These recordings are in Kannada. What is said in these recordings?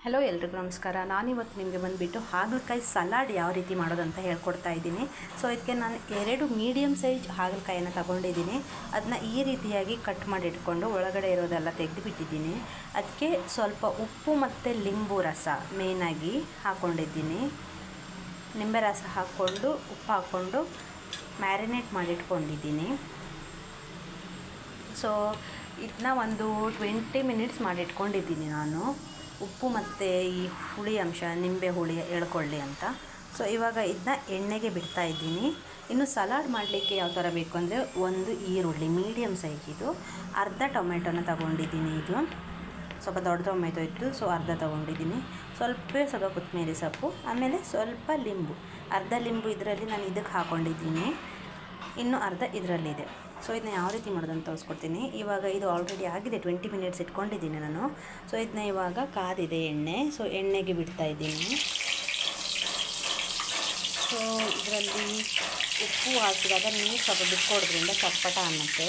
ಹಲೋ ಎಲ್ರಿಗೂ ನಮಸ್ಕಾರ. ನಾನಿವತ್ತು ನಿಮಗೆ ಬಂದುಬಿಟ್ಟು ಹಾಗಲಕಾಯಿ ಸಲಾಡ್ ಯಾವ ರೀತಿ ಮಾಡೋದಂತ ಹೇಳ್ಕೊಡ್ತಾ ಇದ್ದೀನಿ. ಸೊ ಇದಕ್ಕೆ ನಾನು 2 ಮೀಡಿಯಮ್ ಸೈಜ್ ಹಾಗಲಕಾಯಿಯನ್ನು ತಗೊಂಡಿದ್ದೀನಿ. ಅದನ್ನ ಈ ರೀತಿಯಾಗಿ ಕಟ್ ಮಾಡಿ ಇಟ್ಕೊಂಡು ಒಳಗಡೆ ಇರೋದೆಲ್ಲ ತೆಗೆದುಬಿಟ್ಟಿದ್ದೀನಿ. ಅದಕ್ಕೆ ಸ್ವಲ್ಪ ಉಪ್ಪು ಮತ್ತು ಲಿಂಬು ರಸ ಮೇಯ್ನಾಗಿ ಹಾಕ್ಕೊಂಡಿದ್ದೀನಿ. ನಿಂಬೆ ರಸ ಹಾಕ್ಕೊಂಡು ಉಪ್ಪು ಹಾಕ್ಕೊಂಡು ಮ್ಯಾರಿನೇಟ್ ಮಾಡಿಟ್ಕೊಂಡಿದ್ದೀನಿ. ಸೊ ಇದನ್ನ ಒಂದು 20 ಮಿನಿಟ್ಸ್ ಮಾಡಿಟ್ಕೊಂಡಿದ್ದೀನಿ ನಾನು, ಉಪ್ಪು ಮತ್ತು ಈ ಹುಳಿ ಅಂಶ ನಿಂಬೆ ಹುಳಿ ಎಳ್ಕೊಳ್ಳಿ ಅಂತ. ಸೊ ಇವಾಗ ಇದನ್ನ ಎಣ್ಣೆಗೆ ಬಿಡ್ತಾ ಇದ್ದೀನಿ. ಇನ್ನು ಸಲಾಡ್ ಮಾಡಲಿಕ್ಕೆ ಯಾವ ಥರ ಬೇಕು ಅಂದರೆ, ಒಂದು ಈರುಳ್ಳಿ ಮೀಡಿಯಮ್ ಸೈಜ್ ಇದು, ಅರ್ಧ ಟೊಮೆಟೊನ ತಗೊಂಡಿದ್ದೀನಿ. ಇದು ಸ್ವಲ್ಪ ದೊಡ್ಡ ಟೊಮೆಟೊ ಇತ್ತು, ಸೊ ಅರ್ಧ ತೊಗೊಂಡಿದ್ದೀನಿ. ಸ್ವಲ್ಪ ಕೊತ್ತಂಬರಿ ಸೊಪ್ಪು, ಆಮೇಲೆ ಸ್ವಲ್ಪ ಲಿಂಬು, ಅರ್ಧ ಲಿಂಬು ಇದರಲ್ಲಿ ನಾನು ಇದಕ್ಕೆ ಹಾಕ್ಕೊಂಡಿದ್ದೀನಿ, ಇನ್ನೂ ಅರ್ಧ ಇದರಲ್ಲಿದೆ. ಸೊ ಇದನ್ನ ಯಾವ ರೀತಿ ಮಾಡೋದಂತ ತೋರಿಸ್ಕೊಡ್ತೀನಿ. ಇವಾಗ ಇದು ಆಲ್ರೆಡಿ ಆಗಿದೆ, 20 ಮಿನಿಟ್ಸ್ ಇಟ್ಕೊಂಡಿದ್ದೀನಿ ನಾನು. ಸೊ ಇದನ್ನ ಇವಾಗ ಕಾದಿದೆ ಎಣ್ಣೆ, ಸೊ ಎಣ್ಣೆಗೆ ಬಿಡ್ತಾ ಇದ್ದೀನಿ. ಸೊ ಇದರಲ್ಲಿ ಉಪ್ಪು ಹಾಕಿದಾಗ ನೀರು ಸ್ವಲ್ಪ ಬಿಟ್ಕೊಡೋದ್ರಿಂದ ಚಟ್ಪಟ ಅನ್ನತ್ತೆ,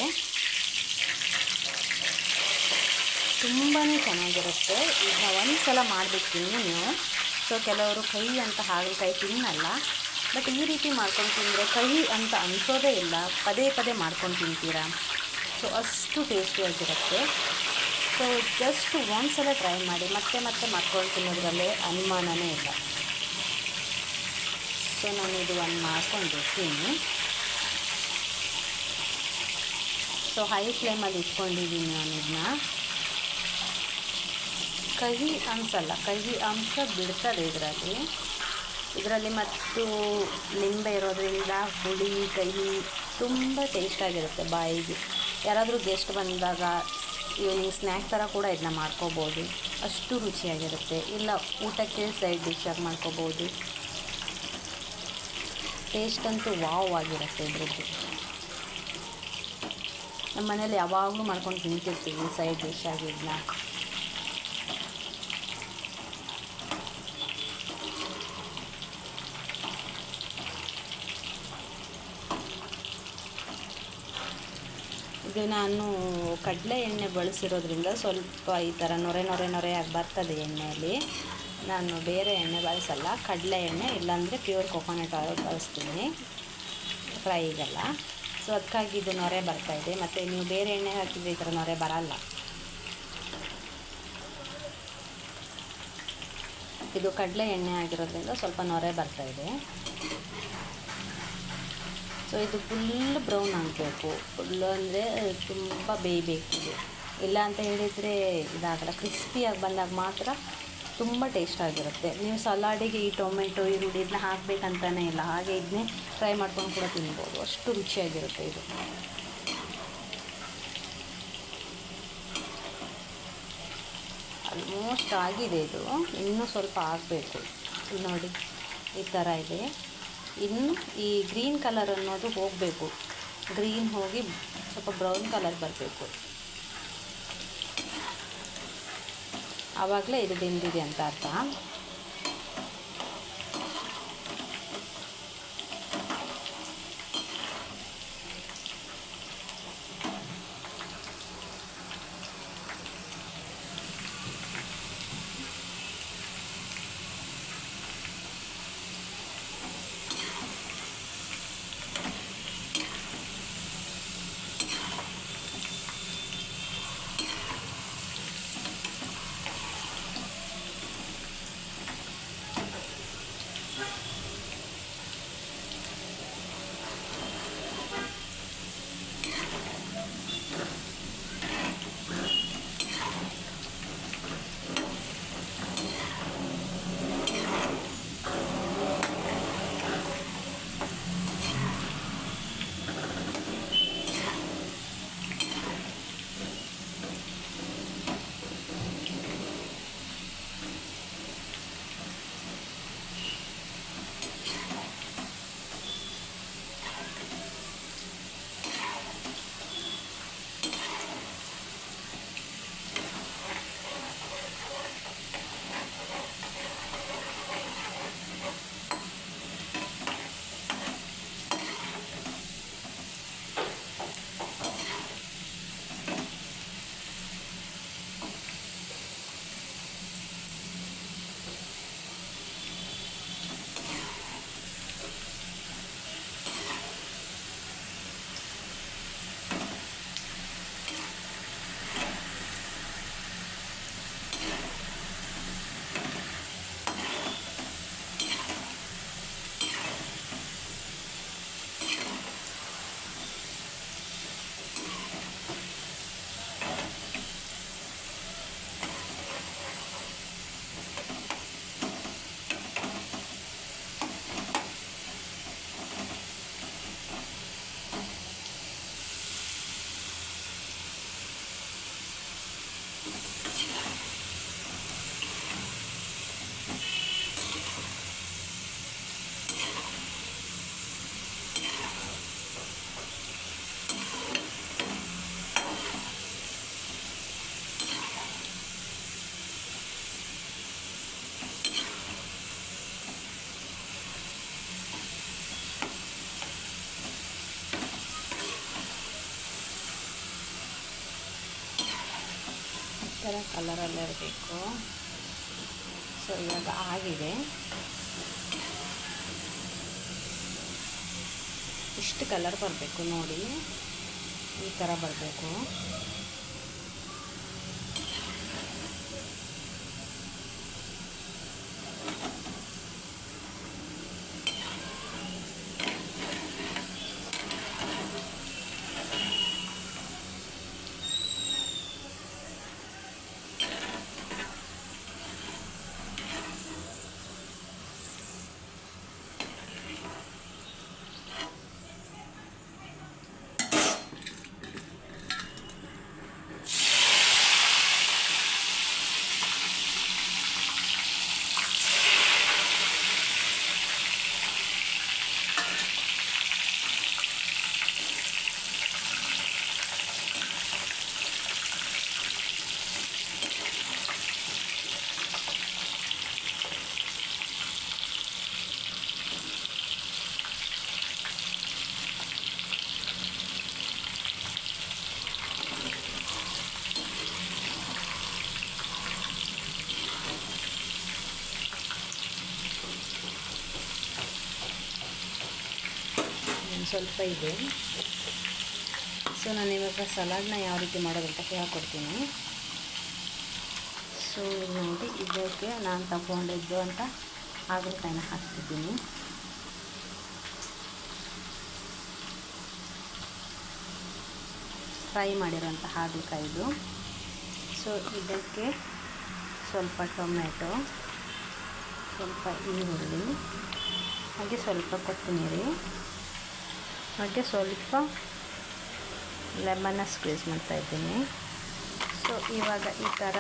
ತುಂಬಾ ಚೆನ್ನಾಗಿರುತ್ತೆ. ಇದನ್ನ ಒಂದು ಸಲ ಮಾಡಿಬಿಡ್ತೀನಿ ನೀವು. ಸೊ ಕೆಲವರು ಕೈ ಅಂತ ಹಾಗಲಕಾಯಿ ತಿನ್ನಲ್ಲ, ಬಟ್ ಈ ರೀತಿ ಮಾಡ್ಕೊಂಡು ತಿಂದರೆ ಕೈ ಅಂತ ಅನಿಸೋದೇ ಇಲ್ಲ, ಪದೇ ಪದೇ ಮಾಡ್ಕೊಂಡು ತಿಂತೀರಾ. ಸೊ ಅಷ್ಟು ಟೇಸ್ಟಿಯಾಗಿರುತ್ತೆ. ಸೊ ಜಸ್ಟ್ ಒಂದು ಸಲ ಟ್ರೈ ಮಾಡಿ, ಮತ್ತೆ ಮತ್ತೆ ಮಾಡ್ಕೊಂಡು ತಿನ್ನೋದ್ರಲ್ಲೇ ಅನುಮಾನವೇ ಇಲ್ಲ. ಸೊ ನಾನು ಇದು ಒಂದು ಮಾಡ್ಕೊಂಡಿರ್ತೀನಿ. ಸೊ ಹೈ ಫ್ಲೇಮಲ್ಲಿ ಇಟ್ಕೊಂಡಿದ್ದೀನಿ ನಾನು ಇದನ್ನ. ಕಹಿ ಅನಿಸಲ್ಲ, ಕಹಿ ಅಂಶ ಬಿಡ್ತದೆ ಇದರಲ್ಲಿ ಮತ್ತು ಲಿಂಬೆ ಇರೋದ್ರಿಂದ ಹುಳಿ ಕಹಿ ತುಂಬ ಟೇಸ್ಟಾಗಿರುತ್ತೆ ಬಾಯಿಗೆ. ಯಾರಾದರೂ ಗೆಸ್ಟ್ ಬಂದಾಗ ಈವ್ನಿಂಗ್ ಸ್ನ್ಯಾಕ್ ಥರ ಕೂಡ ಇದನ್ನ ಮಾಡ್ಕೋಬೋದು, ಅಷ್ಟು ರುಚಿಯಾಗಿರುತ್ತೆ. ಇಲ್ಲ ಊಟಕ್ಕೆ ಸೈಡ್ ಡಿಶ್ಶಾಗಿ ಮಾಡ್ಕೋಬೋದು. ಟೇಸ್ಟ್ ಅಂತೂ ವಾವ್ ಆಗಿರುತ್ತೆ ಇದ್ರದ್ದು. ನಮ್ಮ ಮನೇಲಿ ಯಾವಾಗಲೂ ಮಾಡ್ಕೊಂಡು ತಿಂತಿರ್ತೀವಿ ಸೈಡ್ ಡಿಶ್ಶಾಗಿ ಇದನ್ನ. ಇದು ನಾನು ಕಡಲೆ ಎಣ್ಣೆ ಬಳಸಿರೋದ್ರಿಂದ ಸ್ವಲ್ಪ ಈ ಥರ ನೊರೆ ಆಗಿ ಬರ್ತದೆ ಎಣ್ಣೆಯಲ್ಲಿ. ನಾನು ಬೇರೆ ಎಣ್ಣೆ ಬಳಸಲ್ಲ, ಕಡಲೆ ಎಣ್ಣೆ ಇಲ್ಲಾಂದರೆ ಪ್ಯೂರ್ ಕೊಕೊನಟ್ ಆಯಿಲ್ ಬಳಸ್ತೀನಿ ಫ್ರೈಗೆಲ್ಲ. ಸೊ ಅದಕ್ಕಾಗಿ ಇದು ನೊರೆ ಬರ್ತಾಯಿದೆ. ಮತ್ತು ನೀವು ಬೇರೆ ಎಣ್ಣೆ ಹಾಕಿದರೆ ಈ ಥರ ನೊರೆ ಬರಲ್ಲ. ಇದು ಕಡಲೆ ಎಣ್ಣೆ ಆಗಿರೋದ್ರಿಂದ ಸ್ವಲ್ಪ ನೊರೆ ಬರ್ತಾಯಿದೆ. ಸೊ ಇದು ಫುಲ್ ಬ್ರೌನ್ ಆಗಬೇಕು, ಫುಲ್ಲು ಅಂದರೆ ತುಂಬ ಬೇಯಬೇಕು ಇದು. ಇಲ್ಲ ಅಂತ ಹೇಳಿದರೆ ಇದಾಗಲ್ಲ, ಕ್ರಿಸ್ಪಿಯಾಗಿ ಬಂದಾಗ ಮಾತ್ರ ತುಂಬ ಟೇಸ್ಟಾಗಿರುತ್ತೆ. ನೀವು ಸಲಾಡಿಗೆ ಈ ಟೊಮೆಟೊ ಈರುಳ್ಳಿ ಇದನ್ನ ಹಾಕಬೇಕಂತಲೇ ಇಲ್ಲ, ಹಾಗೆ ಇದನ್ನೇ ಫ್ರೈ ಮಾಡ್ಕೊಂಡು ಕೂಡ ತಿನ್ಬೋದು, ಅಷ್ಟು ರುಚಿಯಾಗಿರುತ್ತೆ ಇದು. ಆಲ್ಮೋಸ್ಟ್ ಆಗಿದೆ ಇದು, ಇನ್ನೂ ಸ್ವಲ್ಪ ಆಗಬೇಕು. ಇಲ್ಲಿ ನೋಡಿ ಈ ಥರ ಇದೆ. ಇನ್ನು ಈ ಗ್ರೀನ್ ಕಲರ್ ಅನ್ನೋದು ಹೋಗಬೇಕು, ಗ್ರೀನ್ ಹೋಗಿ ಸ್ವಲ್ಪ ಬ್ರೌನ್ ಕಲರ್ ಬರಬೇಕು, ಆವಾಗಲೇ ಇದು ಬೆಂದಿದೆ ಅಂತ ಅರ್ಥ. ಕಲರಲ್ಲೇ ಇರಬೇಕು. ಸೊ ಇವಾಗ ಆಗಿದೆ. ಇಷ್ಟು ಕಲರ್ ಬರಬೇಕು ನೋಡಿ, ಈ ಥರ ಬರಬೇಕು. ಸ್ವಲ್ಪ ಇದೆ. ಸೊ ನಾನು ಇವಾಗ ಸಲಾಡ್ನ ಯಾವ ರೀತಿ ಮಾಡೋದು ಅಂತ ಹೇಳ್ಕೊಡ್ತೀನಿ. ಸೊ ನೋಡಿ, ಇದಕ್ಕೆ ನಾನು ತಗೊಂಡಿದ್ದು ಅಂತ ಹಾಗಲಕಾಯಿನ ಹಾಕ್ತಿದ್ದೀನಿ. ಫ್ರೈ ಮಾಡಿರೋಂಥ ಹಾಗಲಕಾಯಿದು. ಸೊ ಇದಕ್ಕೆ ಸ್ವಲ್ಪ ಟೊಮೆಟೊ, ಸ್ವಲ್ಪ ಈರುಳ್ಳಿ, ಹಾಗೆ ಸ್ವಲ್ಪ ಕೊತ್ತಂಬರಿ, ಹಾಗೆ ಸ್ವಲ್ಪ ಲೆಮನ್ನ ಸ್ಕ್ವೀಸ್ ಮಾಡ್ತಾಯಿದ್ದೀನಿ. ಸೊ ಇವಾಗ ಈ ಥರ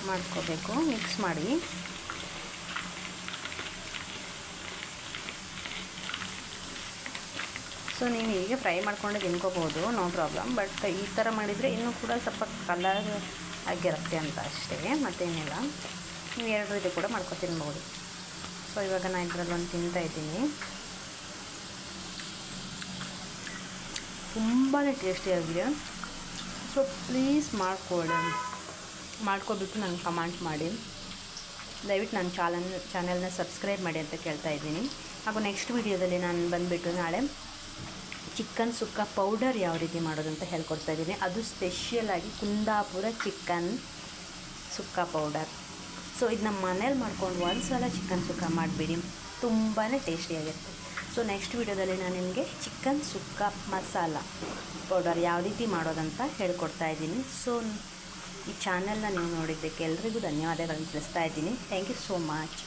ಮಾಡ್ಕೋಬೇಕು, ಮಿಕ್ಸ್ ಮಾಡಿ. ಸೊ ನೀವು ಹೀಗೆ ಫ್ರೈ ಮಾಡ್ಕೊಂಡು ತಿನ್ಕೋಬೋದು, ನೋ ಪ್ರಾಬ್ಲಮ್. ಬಟ್ ಈ ಥರ ಮಾಡಿದರೆ ಇನ್ನೂ ಕೂಡ ಸ್ವಲ್ಪ ಕಲರ್ ಆಗಿರುತ್ತೆ ಅಂತ ಅಷ್ಟೇ, ಮತ್ತೇನಿಲ್ಲ. ನೀವು ಎರಡು ರೀತಿ ಕೂಡ ಮಾಡ್ಕೊ ತಿನ್ಬೋದು. ಸೊ ಇವಾಗ ನಾನು ಇದರಲ್ಲೊಂದು ತಿಂತಾಯಿದ್ದೀನಿ. ತುಂಬಾ ಟೇಸ್ಟಿಯಾಗಿದೆ. ಸೊ ಪ್ಲೀಸ್ ಮಾಡ್ಕೊಬಿಟ್ಟು ನನಗೆ ಕಮೆಂಟ್ ಮಾಡಿ. ದಯವಿಟ್ಟು ನನ್ನ ಚಾನಲ್ನ ಸಬ್ಸ್ಕ್ರೈಬ್ ಮಾಡಿ ಅಂತ ಕೇಳ್ತಾ ಇದ್ದೀನಿ. ಹಾಗೂ ನೆಕ್ಸ್ಟ್ ವೀಡಿಯೋದಲ್ಲಿ ನಾನು ಬಂದುಬಿಟ್ಟು ನಾಳೆ ಚಿಕನ್ ಸುಕ್ಕ ಪೌಡರ್ ಯಾವ ರೀತಿ ಮಾಡೋದು ಅಂತ ಹೇಳ್ಕೊಡ್ತಾ ಇದ್ದೀನಿ. ಅದು ಸ್ಪೆಷಲಾಗಿ ಕುಂದಾಪುರ ಚಿಕನ್ ಸುಕ್ಕ ಪೌಡರ್. ಸೊ ಇದನ್ನ ಮನೇಲಿ ಮಾಡ್ಕೊಂಡು ಒಂದು ಸಲ ಚಿಕನ್ ಸುಕ್ಕ ಮಾಡಿಬಿಡಿ, ತುಂಬಾ ಟೇಸ್ಟಿಯಾಗಿರುತ್ತೆ. ಸೊ ನೆಕ್ಸ್ಟ್ ವೀಡಿಯೋದಲ್ಲಿ ನಾನು ನಿಮಗೆ ಚಿಕನ್ ಸುಕ್ಕ ಮಸಾಲ ಪೌಡರ್ ಯಾವ ರೀತಿ ಮಾಡೋದಂತ ಹೇಳ್ಕೊಡ್ತಾ ಇದ್ದೀನಿ. ಸೊ ಈ ಚಾನಲ್ನ ನೀವು ನೋಡಿದ್ದಕ್ಕೆ ಎಲ್ರಿಗೂ ಧನ್ಯವಾದಗಳನ್ನು ತಿಳಿಸ್ತಾ ಇದ್ದೀನಿ. Thank you so much.